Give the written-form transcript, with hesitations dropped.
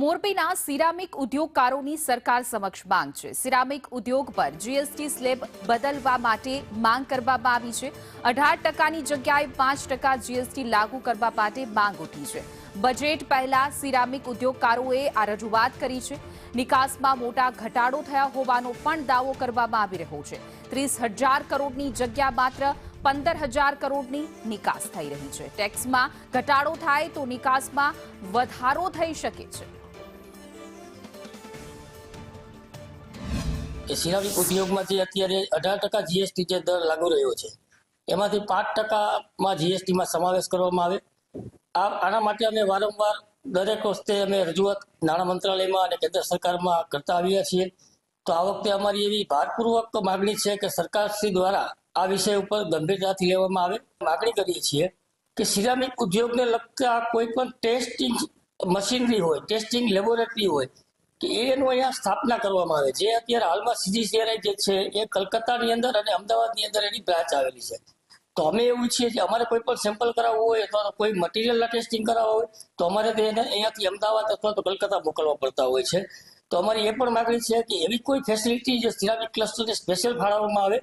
મોરબીના સિરામિક ઉદ્યોગકારોની સરકાર સમક્ષ માંગ છે। સિરામિક ઉદ્યોગ પર જીએસટી સ્લેબ બદલવા માટે માંગ કરવામાં આવી છે। 18%ની જગ્યાએ 5% જીએસટી લાગુ કરવા માટે માંગ ઉઠી છે। બજેટ પહેલા સિરામિક ઉદ્યોગકારોએ આ રજૂઆત કરી છે। નિકાસમાં મોટા ઘટાડો થયા હોવાનો પણ દાવો કરવામાં આવી રહ્યો છે। 30,000 કરોડની જગ્યા માત્ર 15,000 કરોડની નિકાસ થઈ રહી છે। ટેક્સમાં ઘટાડો થાય તો નિકાસમાં વધારો થઈ શકે છે। સિરામિક ઉદ્યોગમાં જે અત્યારે 18% જીએસટી જે દર લાગુ રહ્યો છે એમાંથી 5%માં જીએસટીમાં સમાવેશ કરવામાં આવે। આના માટે અમે વારંવાર દરેક વખતે અમે રજૂઆત નાણાં મંત્રાલયમાં અને કેન્દ્ર સરકારમાં કરતા આવ્યા છીએ। તો આ વખતે અમારી એવી ભારપૂર્વક માગણી છે કે સરકારશ્રી દ્વારા આ વિષય ઉપર ગંભીરતાથી લેવામાં આવે। માગણી કરીએ છીએ કે સિરામિક ઉદ્યોગને લગતા કોઈ પણ ટેસ્ટિંગ મશીનરી હોય, ટેસ્ટિંગ લેબોરેટરી હોય કે એનું અહીંયા સ્થાપના કરવામાં આવે। જે અત્યારે હાલમાં CGCRI જે છે એ કલકત્તાની અંદર અને અમદાવાદની અંદર એની બ્રાન્ચ આવેલી છે। તો અમે એવું ઈચ્છીએ છીએ અમારે કોઈ પણ સેમ્પલ કરાવવું હોય અથવા કોઈ મટીરિયલના ટેસ્ટિંગ કરાવવા હોય તો અમારે તેને અહીંયાથી અમદાવાદ અથવા તો કલકત્તા મોકલવા પડતા હોય છે। તો અમારી એ પણ માગણી છે કે એવી કોઈ ફેસિલિટી જે સિરામિક ક્લસ્ટરને સ્પેશિયલ ફાળવવામાં આવે।